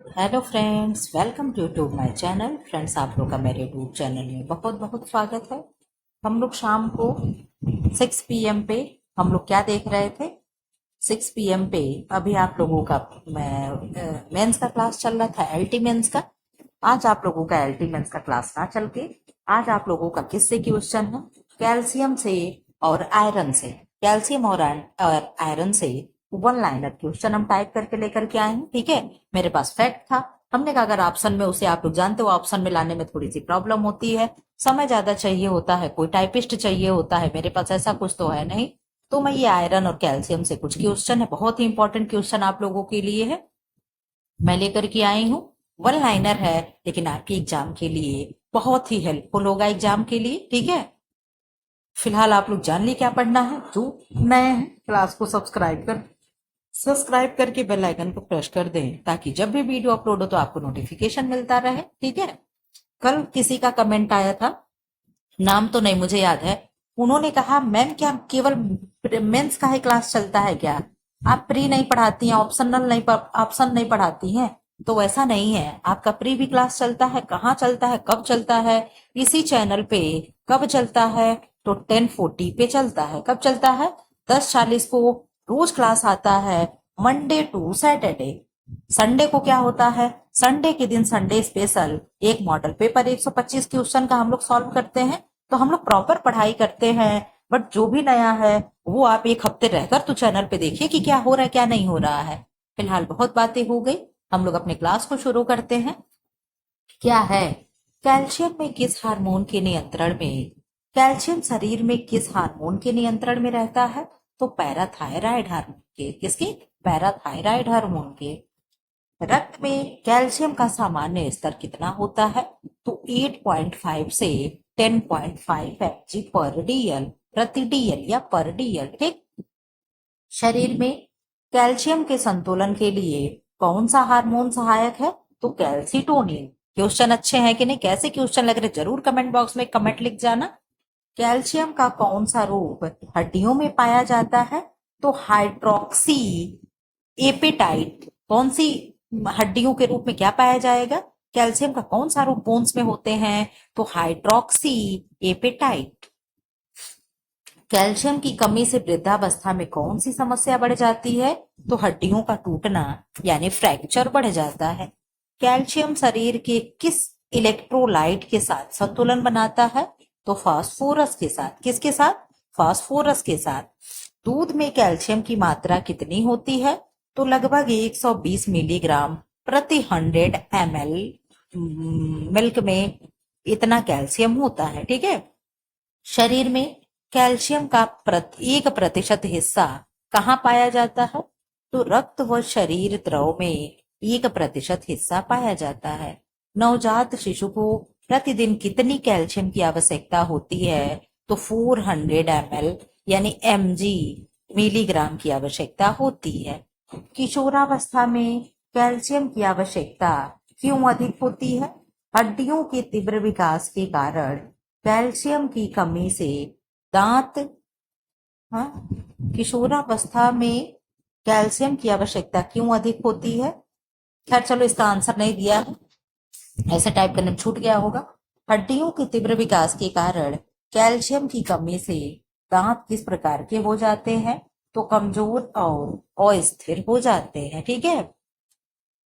Hello friends, welcome to YouTube my channel. Friends, आप लोग का मेरे यूट्यूब चैनल में बहुत बहुत स्वागत है। हम लोग शाम को 6 PM पे हम लोग क्या देख रहे थे? 6 PM पे अभी आप लोगों का मेंस का क्लास चल रहा था, एलटी मेंस का। आज आप लोगों का एलटी मेंस का क्लास ना चल के आज आप लोगों का किससे क्वेश्चन है? कैल्शियम से और आयरन से। कैल्शियम और आयरन से वन लाइनर क्वेश्चन हम टाइप करके लेकर के आए हैं। ठीक है, मेरे पास फैक्ट था। हमने कहा अगर ऑप्शन में, उसे आप लोग जानते हो, ऑप्शन में लाने में थोड़ी सी प्रॉब्लम होती है, समय ज्यादा चाहिए होता है, कोई टाइपिस्ट चाहिए होता है। मेरे पास ऐसा कुछ तो है नहीं, तो मैं ये आयरन और कैल्शियम से कुछ क्वेश्चन है, बहुत ही इंपॉर्टेंट क्वेश्चन आप लोगों के लिए है, मैं लेकर के आई हूँ। वन लाइनर है, लेकिन आपके एग्जाम के लिए बहुत ही हेल्पफुल होगा एग्जाम के लिए। ठीक है, फिलहाल आप लोग जान लिए क्या पढ़ना है। जो नए हैं, क्लास को सब्सक्राइब करके बेल आइकन को प्रेस कर दें, ताकि जब भी वीडियो अपलोड हो तो आपको नोटिफिकेशन मिलता रहे। ठीक है, कल किसी का कमेंट आया था, नाम तो नहीं मुझे याद है। उन्होंने कहा मैम, क्या केवल मेंस का ही क्लास चलता है क्या? आप प्री नहीं पढ़ाती हैं, ऑप्शन नहीं पढ़ाती हैं? तो वैसा नहीं है, आपका प्री भी क्लास चलता है। कहाँ चलता है, कब चलता है? इसी चैनल पे। कब चलता है? तो 10:40 पे चलता है। कब चलता है? 10:40 को रोज क्लास आता है, मंडे टू सैटरडे। संडे को क्या होता है? संडे के दिन संडे स्पेशल एक मॉडल पेपर 125 क्वेश्चन का हम लोग सॉल्व करते हैं। तो हम लोग प्रॉपर पढ़ाई करते हैं। बट जो भी नया है वो आप एक हफ्ते रहकर तो चैनल पे देखिए कि क्या हो रहा है, क्या नहीं हो रहा है। फिलहाल बहुत बातें हो गई, हम लोग अपने क्लास को शुरू करते हैं। क्या है? कैल्शियम में किस हार्मोन के नियंत्रण में? कैल्शियम शरीर में किस हार्मोन के नियंत्रण में रहता है? तो पैराथायराइड हार्मोन के। किसके? पैराथायराइड हार्मोन के। रक्त में कैल्शियम का सामान्य स्तर कितना होता है? तो 8.5 से 10.5 mg पर डीएल, प्रति डीएल या पर डीएल। ठीक। शरीर में कैल्शियम के संतुलन के लिए कौन सा हार्मोन सहायक है? तो कैल्सिटोनिन। क्वेश्चन अच्छे हैं कि नहीं? कैसे क्वेश्चन लग रहे, जरूर कमेंट बॉक्स में कमेंट लिख जाना। कैल्शियम का कौन सा रूप हड्डियों में पाया जाता है? तो हाइड्रोक्सी एपेटाइट। कौन सी हड्डियों के रूप में क्या पाया जाएगा? कैल्शियम का कौन सा रूप बोन्स में होते हैं? तो हाइड्रोक्सी एपेटाइट। कैल्शियम की कमी से वृद्धावस्था में कौन सी समस्या बढ़ जाती है? तो हड्डियों का टूटना यानी फ्रैक्चर बढ़ जाता है। कैल्शियम शरीर के किस इलेक्ट्रोलाइट के साथ संतुलन बनाता है? तो फास्फोरस के साथ। किसके साथ? फास्फोरस के साथ। दूध में कैल्शियम की मात्रा कितनी होती है? तो लगभग 120 मिलीग्राम प्रति 100 ml मिल्क में इतना कैल्शियम होता है। ठीक है। शरीर में कैल्शियम का 1% हिस्सा कहाँ पाया जाता है? तो रक्त व शरीर द्रव में 1% हिस्सा पाया जाता है। नवजात शिशु को प्रतिदिन कितनी कैल्शियम की आवश्यकता होती है? तो 400 ml यानी mg मिलीग्राम की आवश्यकता होती है। किशोरावस्था में कैल्शियम की आवश्यकता क्यों अधिक होती है? हड्डियों के तीव्र विकास के कारण कैल्शियम की कमी से दांत, हाँ, किशोरावस्था में कैल्शियम की आवश्यकता क्यों अधिक होती है? खैर चलो, इसका आंसर नहीं दिया है, ऐसे टाइप करने में छूट गया होगा। हड्डियों के तीव्र विकास के कारण कैल्शियम की कमी से दांत किस प्रकार के हो जाते हैं? तो कमजोर और अस्थिर हो जाते हैं। ठीक है।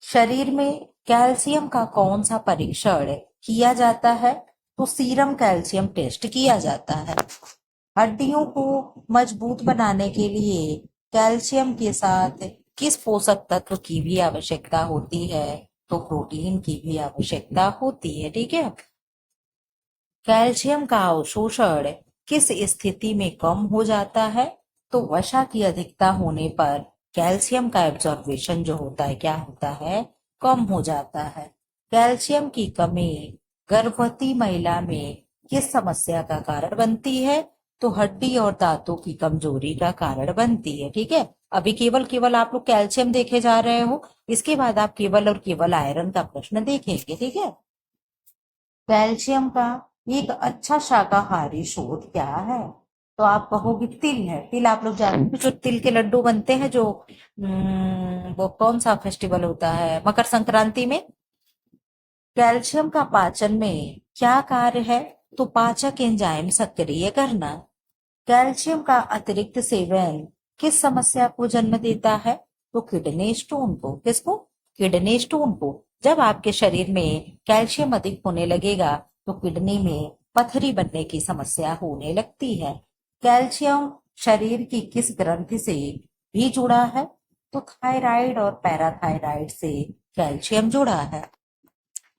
शरीर में कैल्शियम का कौन सा परीक्षण किया जाता है? तो सीरम कैल्शियम टेस्ट किया जाता है। हड्डियों को मजबूत बनाने के लिए कैल्शियम के साथ किस पोषक तत्व की भी आवश्यकता होती है? तो प्रोटीन की भी आवश्यकता होती है। ठीक है। कैल्शियम का अवशोषण किस स्थिति में कम हो जाता है? तो वसा की अधिकता होने पर कैल्शियम का एब्जॉर्बेशन जो होता है, क्या होता है? कम हो जाता है। कैल्शियम की कमी गर्भवती महिला में किस समस्या का कारण बनती है? तो हड्डी और दांतों की कमजोरी का कारण बनती है। ठीक है। अभी केवल केवल आप लोग कैल्शियम देखे जा रहे हो, इसके बाद आप केवल और केवल आयरन का प्रश्न देखेंगे। ठीक है। कैल्शियम का एक अच्छा शाकाहारी स्रोत क्या है? तो आप कहोगे तिल है। तिल आप लोग जानते हैं, जो तिल के लड्डू बनते हैं, जो वो कौन सा फेस्टिवल होता है, मकर संक्रांति में। कैल्शियम का पाचन में क्या कार्य है? तो पाचक एंजाइम सक्रिय करना। कैल्शियम का अतिरिक्त सेवन किस समस्या को जन्म देता है? तो किडनी स्टोन को। किसको? किडनी स्टोन को। जब आपके शरीर में कैल्शियम अधिक होने लगेगा तो किडनी में पथरी बनने की समस्या होने लगती है। कैल्शियम शरीर की किस ग्रंथि से भी जुड़ा है? तो थायराइड और पैराथायराइड से कैल्शियम जुड़ा है।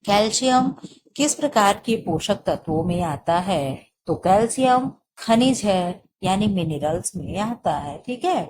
कैल्शियम किस प्रकार के पोषक तत्वों में आता है? तो कैल्शियम खनिज है, यानी मिनरल्स में आता है। ठीक है।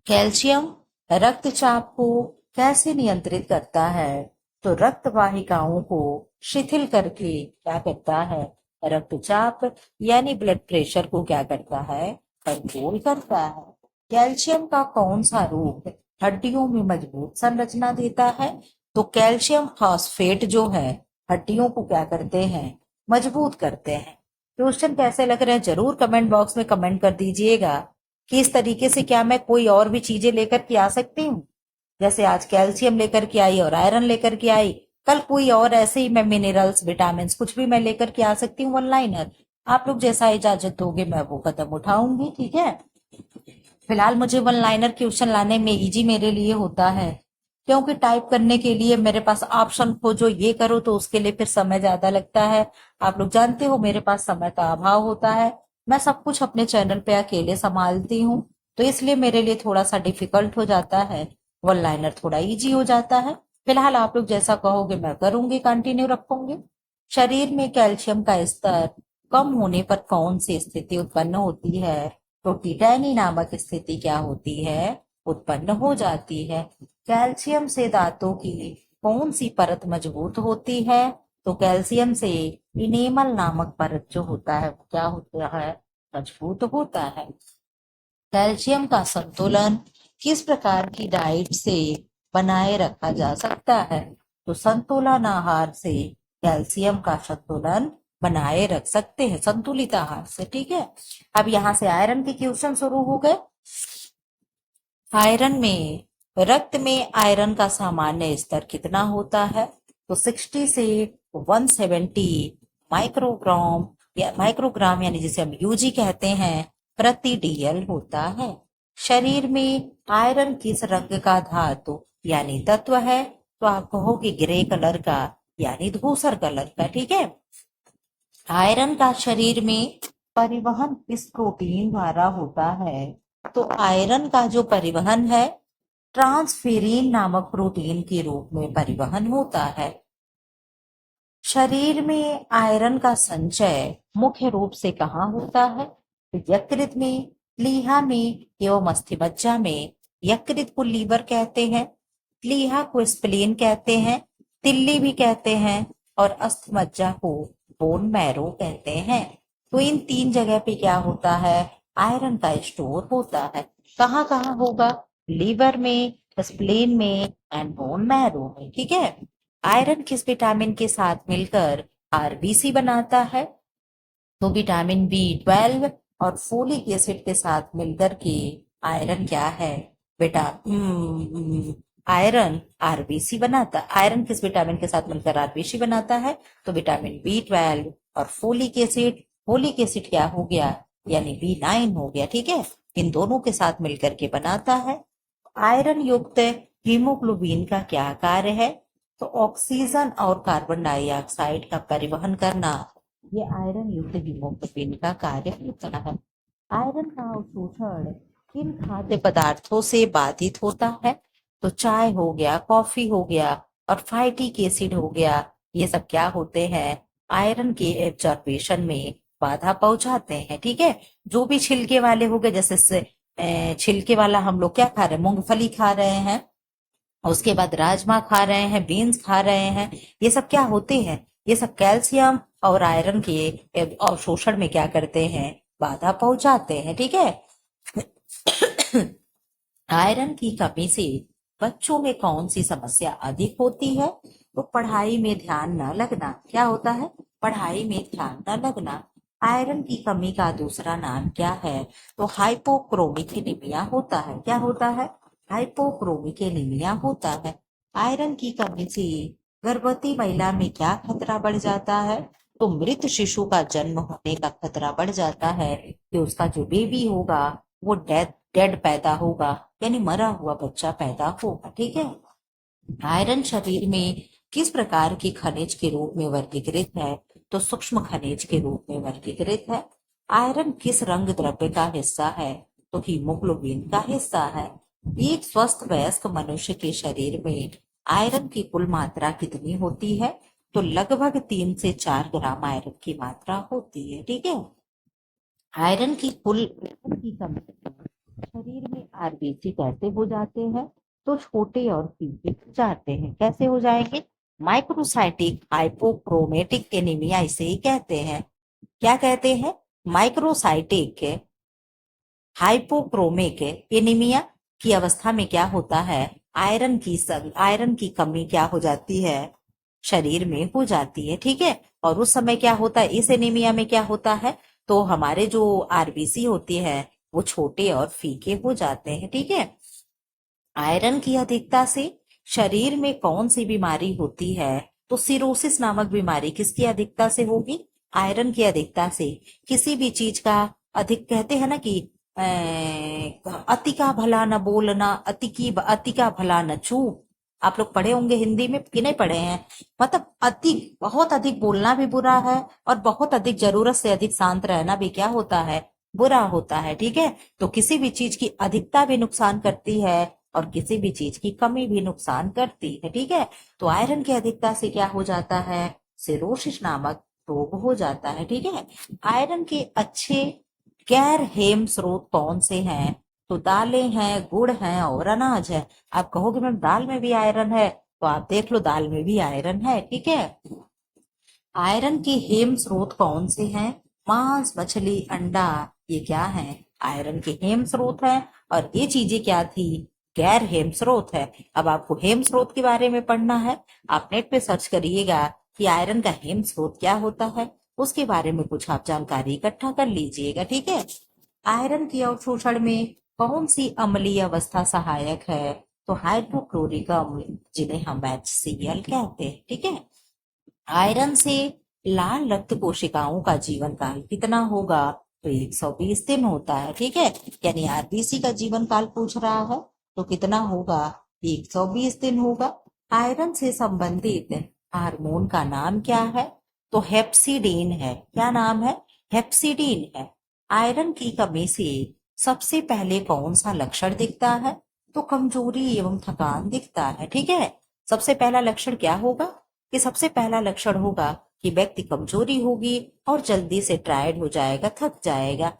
कैल्शियम रक्तचाप को कैसे नियंत्रित करता है? तो रक्त वाहिकाओं को शिथिल करके क्या करता है? रक्तचाप यानी ब्लड प्रेशर को क्या करता है? कंट्रोल करता है। कैल्शियम का कौन सा रूप हड्डियों में मजबूत संरचना देता है? तो कैल्शियम फॉस्फेट जो है हड्डियों को क्या करते हैं? मजबूत करते हैं। क्वेश्चन कैसे लग रहे हैं जरूर कमेंट बॉक्स में कमेंट कर दीजिएगा कि इस तरीके से क्या मैं कोई और भी चीजें लेकर के आ सकती हूँ। जैसे आज कैल्शियम लेकर के आई और आयरन लेकर के आई, कल कोई और ऐसे ही मैं मिनरल्स विटामिन कुछ भी मैं लेकर के आ सकती हूँ वन लाइनर। आप लोग जैसा इजाजत दोगे मैं वो कदम उठाऊंगी। ठीक है। फिलहाल मुझे वन लाइनर क्वेश्चन लाने में इजी मेरे लिए होता है, क्योंकि टाइप करने के लिए मेरे पास ऑप्शन खोजो ये करो तो उसके लिए फिर समय ज्यादा लगता है। आप लोग जानते हो मेरे पास समय का अभाव होता है, मैं सब कुछ अपने चैनल पे अकेले संभालती हूँ, तो इसलिए मेरे लिए थोड़ा सा डिफिकल्ट हो जाता है, वन लाइनर थोड़ा इजी हो जाता है। फिलहाल आप लोग जैसा कहोगे मैं करूंगी, कंटिन्यू रखूंगी। शरीर में कैल्शियम का स्तर कम होने पर कौन सी स्थिति उत्पन्न होती है? तो टिटैनी नामक स्थिति क्या होती है? उत्पन्न हो जाती है। कैल्शियम से दांतों की कौन सी परत मजबूत होती है? तो कैल्शियम से इनेमल नामक परत जो होता है वो क्या होता है? मजबूत होता है। कैल्शियम का संतुलन किस प्रकार की डाइट से बनाए रखा जा सकता है? तो संतुलन आहार से कैल्शियम का संतुलन बनाए रख सकते हैं, संतुलित आहार से। ठीक है। अब यहाँ से आयरन के क्वेश्चन शुरू हो गए। आयरन में रक्त में आयरन का सामान्य स्तर कितना होता है? तो 60 से 170 माइक्रोग्राम या माइक्रोग्राम यानी जिसे हम यूजी कहते हैं प्रति डीएल होता है। शरीर में आयरन किस रंग का धातु यानी तत्व है? तो आप कहोगे ग्रे कलर का यानी धूसर कलर का। ठीक है। आयरन का शरीर में परिवहन किस प्रोटीन द्वारा होता है? तो आयरन का जो परिवहन है ट्रांसफेरिन नामक प्रोटीन के रूप में परिवहन होता है। शरीर में आयरन का संचय मुख्य रूप से कहाँ होता है? तो यकृत में, प्लीहा में एवं अस्थिमज्जा में। यकृत को लीवर कहते हैं, प्लीहा को स्प्लीन कहते हैं, तिल्ली भी कहते हैं, और अस्थिमज्जा को बोन मैरो कहते हैं। तो इन तीन जगह पे क्या होता है? आयरन का स्टोर होता है। कहाँ कहाँ होगा? लीवर में, स्प्लीन में एंड बोन मैरो में। ठीक है। आयरन किस विटामिन के साथ मिलकर आरबीसी बनाता है? तो विटामिन बी 12 और फोलिक एसिड के साथ मिलकर के आयरन क्या है? बेटा आयरन आरबीसी बनाता। आयरन किस विटामिन के साथ मिलकर आरबीसी बनाता है? तो विटामिन बी 12 और फोलिक एसिड क्या हो गया? यानी बी 9 हो गया। ठीक है। इन दोनों के साथ मिलकर के बनाता है। आयरन युक्त हीमोग्लोबिन का क्या कार्य है? तो ऑक्सीजन और कार्बन डाइऑक्साइड का परिवहन करना, ये आयरन युक्त हीमोग्लोबिन का कार्य होता है। आयरन का अवशोषण किन खाद्य पदार्थों से बाधित होता है? तो चाय हो गया, कॉफी हो गया और फाइटिक एसिड हो गया, ये सब क्या होते हैं? आयरन के एब्जॉर्बेशन में बाधा पहुंचाते हैं। ठीक है। जो भी छिलके वाले हो गए, जैसे छिलके वाला हम लोग क्या खा रहे हैं? मूंगफली खा रहे हैं, उसके बाद राजमा खा रहे हैं, बीन्स खा रहे हैं, ये सब क्या होते हैं? ये सब कैल्शियम और आयरन के अवशोषण में क्या करते हैं? बाधा पहुंचाते हैं। ठीक है। आयरन की कमी से बच्चों में कौन सी समस्या अधिक होती है? तो पढ़ाई में ध्यान न लगना। क्या होता है? पढ़ाई में ध्यान न लगना। आयरन की कमी का दूसरा नाम क्या है? तो हाइपोक्रोमिक एनीमिया होता है। क्या होता है? हाइपोक्रोमिक एनीमिया होता है। आयरन की कमी से गर्भवती महिला में क्या खतरा बढ़ जाता है? तो मृत शिशु का जन्म होने का खतरा बढ़ जाता है कि उसका जो बेबी होगा वो डेड पैदा होगा, यानी मरा हुआ बच्चा पैदा होगा। ठीक है। आयरन शरीर में किस प्रकार के खनिज के रूप में वर्गीकृत है? तो सूक्ष्म खनिज के रूप में वर्गीकृत है। आयरन किस रंग द्रव्य का हिस्सा है? तो हीमोग्लोबिन का हिस्सा है। एक स्वस्थ वयस्क मनुष्य के शरीर में आयरन की कुल मात्रा कितनी होती है? तो लगभग 3 से 4 ग्राम आयरन की मात्रा होती है। ठीक है। आयरन की कमी से शरीर में आरबीसी कैसे हो जाते हैं? तो छोटे और फीके हो जाते हैं। कैसे हो जाएंगे? माइक्रोसाइटिक हाइपोक्रोमेटिक एनीमिया इसे ही कहते हैं। क्या कहते हैं? माइक्रोसाइटिक हाइपोक्रोमिक एनीमिया की अवस्था में क्या होता है? आयरन की कमी क्या हो जाती है? शरीर में हो जाती है। ठीक है। और उस समय क्या होता है? इस एनीमिया में क्या होता है? तो हमारे जो आरबीसी होती है वो छोटे और फीके हो जाते हैं। ठीक है। आयरन की अधिकता से शरीर में कौन सी बीमारी होती है? तो सिरोसिस नामक बीमारी किसकी अधिकता से होगी? आयरन की अधिकता से। किसी भी चीज का अधिक, कहते हैं ना कि अति का भला न बोलना, अति का भला न चूक। आप लोग पढ़े होंगे हिंदी में कि नहीं पढ़े हैं? मतलब अति, बहुत अधिक बोलना भी बुरा है, और बहुत अधिक, जरूरत से अधिक शांत रहना भी क्या होता है? बुरा होता है। ठीक है। तो किसी भी चीज की अधिकता भी नुकसान करती है और किसी भी चीज की कमी भी नुकसान करती है। ठीक है। तो आयरन की अधिकता से क्या हो जाता है? सिरोसिस नामक रोग हो जाता है। ठीक है। आयरन के अच्छे गैर हेम स्रोत कौन से हैं? तो दालें हैं, गुड़ है और अनाज है। आप कहोगे मैम दाल में भी आयरन है, तो आप देख लो दाल में भी आयरन है। ठीक है। आयरन के हेम स्रोत कौन से हैं? मांस, मछली, अंडा, ये क्या है? आयरन के हेम स्रोत है। और ये चीजें क्या थी? गैर हेम स्रोत है। अब आपको हेम स्रोत के बारे में पढ़ना है, आप नेट पे सर्च करिएगा कि आयरन का हेम स्रोत क्या होता है, उसके बारे में कुछ आप जानकारी इकट्ठा कर लीजिएगा। ठीक है। आयरन के अवशोषण में कौन सी अम्लीय अवस्था सहायक है? तो हाइड्रोक्लोरिक अम्ल, जिन्हें हम HCl कहते हैं। ठीक है। आयरन से लाल रक्त कोशिकाओं का जीवन काल कितना होगा? तो 120 दिन होता है। ठीक है। यानी आरबीसी का जीवन काल पूछ रहा है तो कितना होगा? 120 दिन होगा। आयरन से संबंधित हार्मोन का नाम क्या है? तो हेप्सिडीन है। क्या नाम है? हेप्सिडीन है। आयरन की कमी से सबसे पहले कौन सा लक्षण दिखता है? तो कमजोरी एवं थकान दिखता है। ठीक है। सबसे पहला लक्षण क्या होगा? कि सबसे पहला लक्षण होगा कि व्यक्ति कमजोरी होगी और जल्दी से टायर्ड हो जाएगा, थक जाएगा।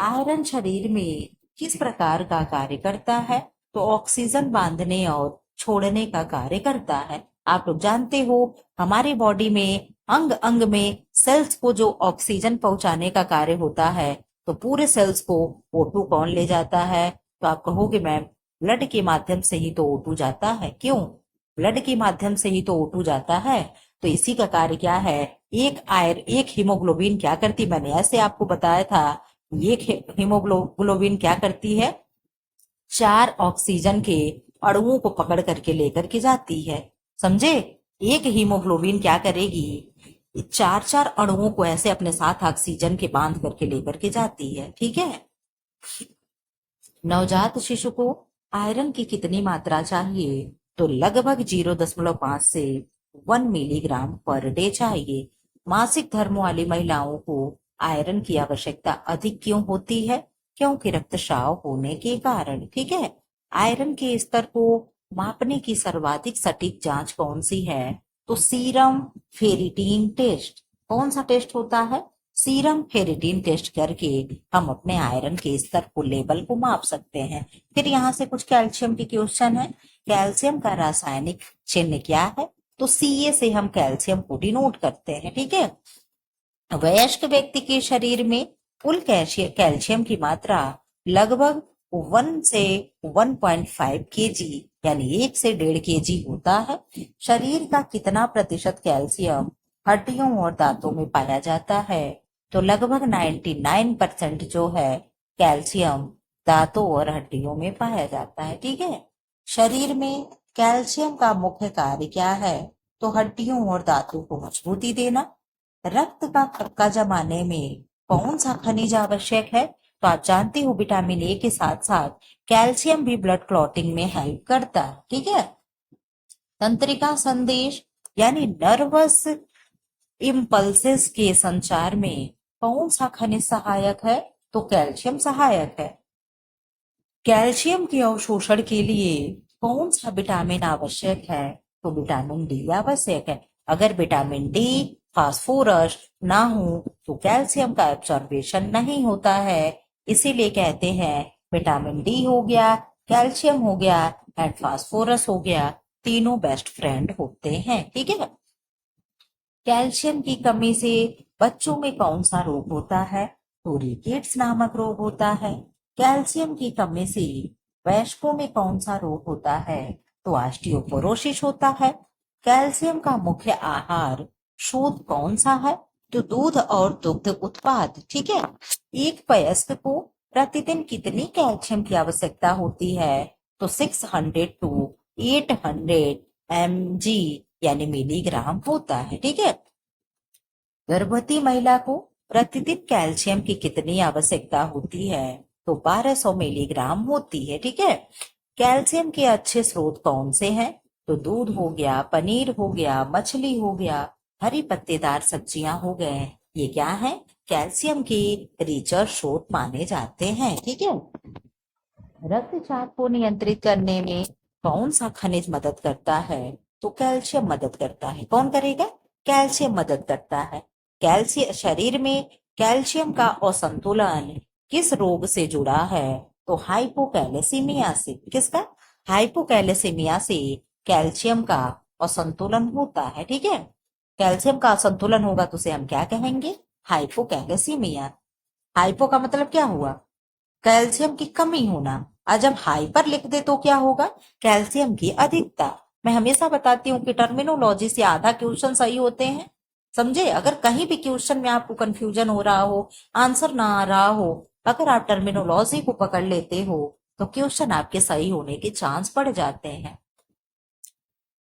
आयरन शरीर में किस प्रकार का कार्य करता है? तो ऑक्सीजन बांधने और छोड़ने का कार्य करता है। आप लोग जानते हो हमारे बॉडी में अंग अंग में सेल्स को जो ऑक्सीजन पहुंचाने का कार्य होता है, तो पूरे सेल्स को O2 कौन ले जाता है? तो आप कहोगे मैम ब्लड के माध्यम से ही तो O2 जाता है। क्यों? ब्लड के माध्यम से ही तो O2 जाता है। तो इसी का कार्य क्या है? एक हीमोग्लोबिन क्या करती, मैंने ऐसे आपको बताया था। एक हीमोग्लोबिन क्या करती है? 4 ऑक्सीजन के अणुओं को पकड़ करके लेकर के जाती है। समझे? एक हीमोग्लोबिन क्या करेगी? 4 4 अणुओं को ऐसे अपने साथ ऑक्सीजन के बांध करके लेकर के जाती है। ठीक है। नवजात शिशु को आयरन की कितनी मात्रा चाहिए? तो लगभग 0.5 से 1 मिलीग्राम पर डे चाहिए। मासिक धर्म वाली महिलाओं को आयरन की आवश्यकता अधिक क्यों होती है? क्योंकि रक्तस्राव होने के कारण। ठीक है। आयरन के स्तर को मापने की सर्वाधिक सटीक जांच कौन सी है? तो सीरम फेरिटीन टेस्ट। कौन सा टेस्ट होता है? सीरम फेरिटीन टेस्ट करके हम अपने आयरन के स्तर को, लेवल को माप सकते हैं। फिर यहाँ से कुछ कैल्शियम के क्वेश्चन है। कैल्शियम का रासायनिक चिन्ह क्या है? तो Ca से हम कैल्शियम को डिनोट करते हैं। ठीक है। वयस्क व्यक्ति के शरीर में कुल कैल्शियम की मात्रा लगभग 1 से 1.5 केजी, यानी 1 से 1.5 केजी होता है। शरीर का कितना प्रतिशत कैल्शियम हड्डियों और दांतों में पाया जाता है? तो लगभग 99% जो है कैल्शियम दांतों और हड्डियों में पाया जाता है। ठीक है, शरीर में कैल्शियम का मुख्य कार्य क्या है? तो हड्डियों और दांतों को मजबूती देना। रक्त का थक्का जमाने में कौन सा खनिज आवश्यक है? तो आप जानते हो विटामिन ए के साथ साथ कैल्शियम भी ब्लड क्लॉटिंग में हेल्प करता है। ठीक है, तंत्रिका संदेश यानी नर्वस इम्पल्सेस के संचार में कौन सा खनिज सहायक है? तो कैल्शियम सहायक है। कैल्शियम के अवशोषण के लिए कौन सा विटामिन आवश्यक है? तो विटामिन डी आवश्यक है। अगर विटामिन डी फास्फोरस ना हो तो कैल्शियम का एब्जॉर्बेशन नहीं होता है। इसीलिए कहते हैं विटामिन डी हो गया, कैल्शियम हो गया एंड फास्फोरस हो गया, तीनों बेस्ट फ्रेंड होते हैं। ठीक है, कैल्शियम की कमी से बच्चों में कौन सा रोग होता है? तो रिकेट्स नामक रोग होता है। कैल्शियम की कमी से वयस्कों में कौन सा रोग होता है? तो ऑस्टियोपोरोसिस होता है। कैल्शियम का मुख्य आहार स्रोत कौन सा है? तो दूध और दुग्ध उत्पाद। ठीक है, एक वयस्क को प्रतिदिन कितनी कैल्शियम की आवश्यकता होती है? तो 600 टू 800 mg यानी मिलीग्राम होता है। ठीक है, गर्भवती महिला को प्रतिदिन कैल्शियम की कितनी आवश्यकता होती है? तो 1200 मिलीग्राम होती है। ठीक है, कैल्शियम के अच्छे स्रोत कौन से हैं? तो दूध हो गया, पनीर हो गया, मछली हो गया, हरी पत्तेदार सब्जियां हो गए, ये क्या है? कैल्शियम के रिचर स्रोत माने जाते हैं। ठीक है, रक्तचाप को नियंत्रित करने में कौन सा खनिज मदद करता है? तो कैल्शियम मदद करता है। कौन करेगा? कैल्शियम मदद करता है। कैल्शियम शरीर में कैल्शियम का असंतुलन किस रोग से जुड़ा है? तो हाइपोकैलेसीमिया से। किसका? हाइपोकैलेसीमिया से कैल्शियम का असंतुलन होता है। ठीक है, कैल्शियम का असंतुलन होगा तो उसे हम क्या कहेंगे? हाइपोकैलेसीमिया। हाइपो का मतलब क्या हुआ? कैल्शियम की कमी होना। आज जब हाइपर लिख दे तो क्या होगा? कैल्शियम की अधिकता। मैं हमेशा बताती हूँ कि टर्मिनोलॉजी से आधा क्वेश्चन सही होते हैं। समझे? अगर कहीं भी क्वेश्चन में आपको कंफ्यूजन हो रहा हो, आंसर ना आ रहा हो, अगर आप टर्मिनोलॉजी को पकड़ लेते हो तो क्वेश्चन आपके सही होने के चांस बढ़ जाते हैं।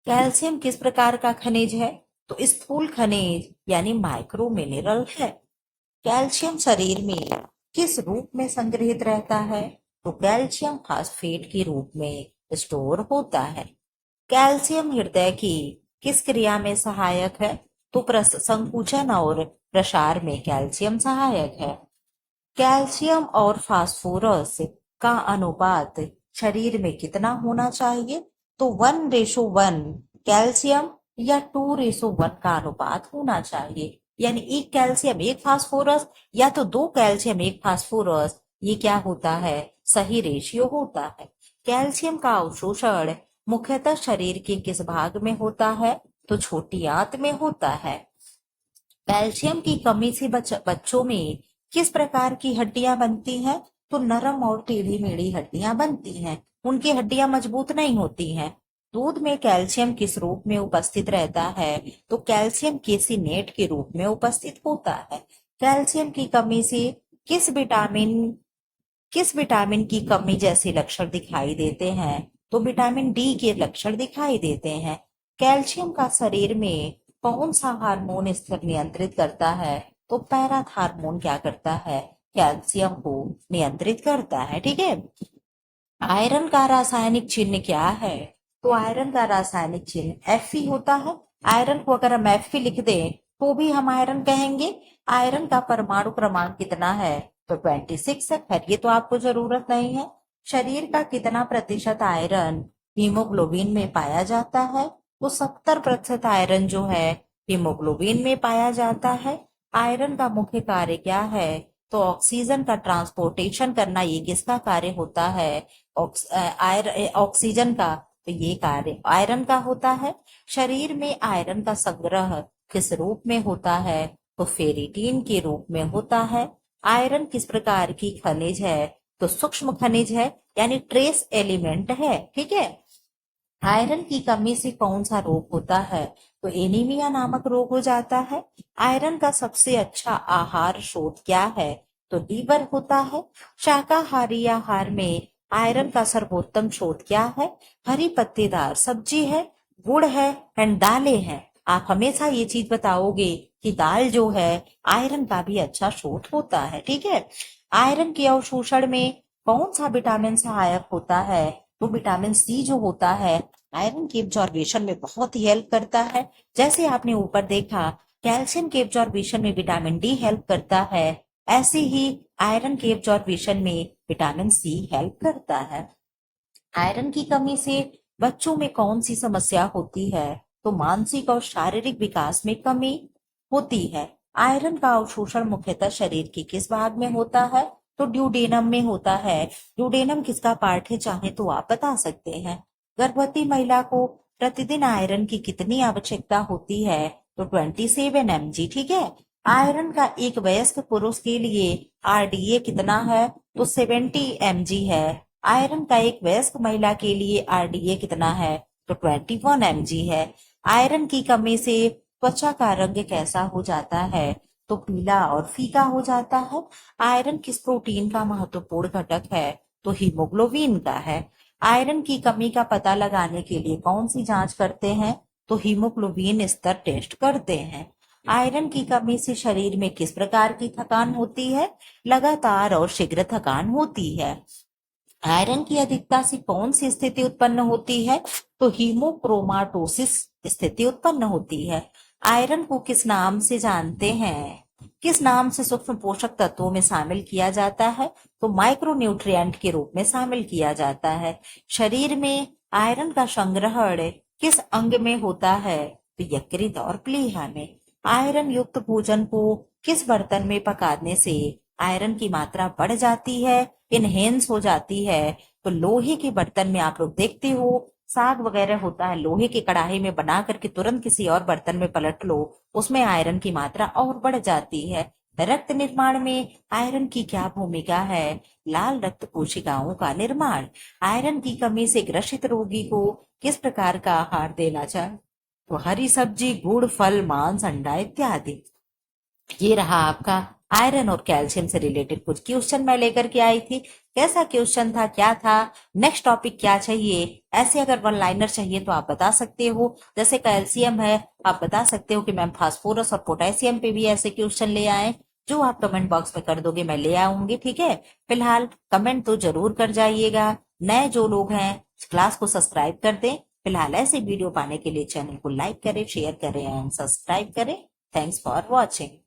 कैल्शियम किस प्रकार का खनिज है? तो स्थूल खनिज यानी माइक्रो मिनरल है। कैल्शियम शरीर में किस रूप में संग्रहित रहता है? तो कैल्शियम फास्फेट के रूप में स्टोर होता है। कैल्शियम हृदय की किस क्रिया में सहायक है? तो संकुचन और प्रसार में कैल्शियम सहायक है। कैल्शियम और फास्फोरस का अनुपात शरीर में कितना होना चाहिए? तो 1:1 कैल्शियम या 2:1 का अनुपात होना चाहिए। यानी एक कैल्शियम एक फास्फोरस या तो दो कैल्शियम एक फास्फोरस, ये क्या होता है? सही रेशियो होता है। कैल्शियम का अवशोषण मुख्यतः शरीर के किस भाग में होता है? तो छोटी आंत में होता है। कैल्शियम की कमी से बच्चों में किस प्रकार की हड्डियां बनती हैं? तो नरम और टेढ़ी मेढ़ी हड्डियां बनती हैं। उनकी हड्डियां मजबूत नहीं होती हैं। दूध में कैल्शियम किस रूप में उपस्थित रहता है? तो कैल्शियम केसिनेट के रूप में उपस्थित होता है। कैल्शियम की कमी से किस विटामिन की कमी जैसे लक्षण दिखाई देते हैं? तो विटामिन डी के लक्षण दिखाई देते हैं। कैल्शियम का शरीर में कौन सा हार्मोन स्तर नियंत्रित करता है? तो पैराथार्मोन क्या करता है? कैल्शियम को नियंत्रित करता है। ठीक है, आयरन का रासायनिक चिन्ह क्या है? तो आयरन का रासायनिक चिन्ह Fe होता है। आयरन को अगर हम Fe लिख दें तो भी हम आयरन कहेंगे। आयरन का परमाणु क्रमांक कितना है? तो 26 है। खैर ये तो आपको जरूरत नहीं है। शरीर का कितना प्रतिशत आयरन हीमोग्लोबिन में पाया जाता है? तो 70% आयरन जो है हीमोग्लोबिन में पाया जाता है। आयरन का मुख्य कार्य क्या है? तो ऑक्सीजन का ट्रांसपोर्टेशन करना, ये किसका कार्य होता है? ऑक्सीजन का। तो ये कार्य आयरन का होता है। शरीर में आयरन का संग्रह किस रूप में होता है? तो फेरिटीन के रूप में होता है। आयरन किस प्रकार की खनिज है? तो सूक्ष्म खनिज है, यानी ट्रेस एलिमेंट है। ठीक है, आयरन की कमी से कौन सा रोग होता है? तो एनीमिया नामक रोग हो जाता है। आयरन का सबसे अच्छा आहार स्रोत क्या है? तो लीवर होता है। शाकाहारी आहार में आयरन का सर्वोत्तम स्रोत क्या है? हरी पत्तेदार सब्जी है, गुड़ है एंड दालें हैं। आप हमेशा ये चीज बताओगे कि दाल जो है आयरन का भी अच्छा स्रोत होता है, ठीक है। आयरन के अवशोषण में कौन सा विटामिन सहायक होता है? तो विटामिन सी जो होता है आयरन की एब्जॉर्बेशन में बहुत ही हेल्प करता है। जैसे आपने ऊपर देखा कैल्शियम के एब्जॉर्बेशन में विटामिन डी हेल्प करता है, ऐसे ही आयरन के एब्जॉर्बेशन में विटामिन सी हेल्प करता है। आयरन की कमी से बच्चों में कौन सी समस्या होती है? तो मानसिक और शारीरिक विकास में कमी होती है। आयरन का अवशोषण मुख्यतः शरीर के किस भाग में होता है? तो ड्यूडेनम में होता है। ड्यूडेनम किसका पार्ट है, चाहे तो आप बता सकते हैं। गर्भवती महिला को प्रतिदिन आयरन की कितनी आवश्यकता होती है? तो 27 mg, ठीक है। आयरन का एक वयस्क पुरुष के लिए आरडीए कितना है? तो 70 mg है। आयरन का एक वयस्क महिला के लिए आरडीए कितना है? तो 21 mg है। आयरन की कमी से त्वचा का रंग कैसा हो जाता है? तो पीला और फीका हो जाता है। आयरन किस प्रोटीन का महत्वपूर्ण घटक है? तो हीमोग्लोबिन का है। आयरन की कमी का पता लगाने के लिए कौन सी जांच करते हैं? तो हीमोग्लोबिन स्तर टेस्ट करते हैं। आयरन की कमी से शरीर में किस प्रकार की थकान होती है? लगातार और शीघ्र थकान होती है। आयरन की अधिकता से कौन सी स्थिति उत्पन्न होती है? तो हीमोक्रोमाटोसिस स्थिति उत्पन्न होती है। आयरन को किस नाम से जानते हैं? किस नाम से सूक्ष्म पोषक तत्वों में शामिल किया जाता है? तो माइक्रोन्यूट्रिएंट के रूप में शामिल किया जाता है। शरीर में आयरन का संग्रहण किस अंग में होता है? तो यकृत और प्लीहा में। आयरन युक्त भोजन को किस बर्तन में पकाने से आयरन की मात्रा बढ़ जाती है, इनहेंस हो जाती है? तो लोहे के बर्तन में आप लोग देखते हो साग वगैरह होता है, लोहे की कढ़ाई में बना करके तुरंत किसी और बर्तन में पलट लो, उसमें आयरन की मात्रा और बढ़ जाती है। रक्त निर्माण में आयरन की क्या भूमिका है? लाल रक्त कोशिकाओं का निर्माण। आयरन की कमी से ग्रसित रोगी को किस प्रकार का आहार देना चाहिए? तो हरी सब्जी, गुड़, फल, मांस, अंडा इत्यादि। ये रहा आपका आयरन और कैल्शियम से रिलेटेड कुछ क्वेश्चन मैं लेकर के आई थी। कैसा क्वेश्चन था, क्या था, नेक्स्ट टॉपिक क्या चाहिए? ऐसे अगर वन लाइनर चाहिए तो आप बता सकते हो। जैसे कैल्शियम है, आप बता सकते हो कि मैम फास्फोरस और पोटेशियम पे भी ऐसे क्वेश्चन ले आए। जो आप कमेंट बॉक्स में कर दोगे मैं ले आऊंगी, ठीक है। फिलहाल कमेंट तो जरूर कर जाइएगा। नए जो लोग हैं क्लास को सब्सक्राइब कर दें। फिलहाल ऐसे वीडियो पाने के लिए चैनल को लाइक करें, शेयर करें एंड सब्सक्राइब करें। Thanks for watching.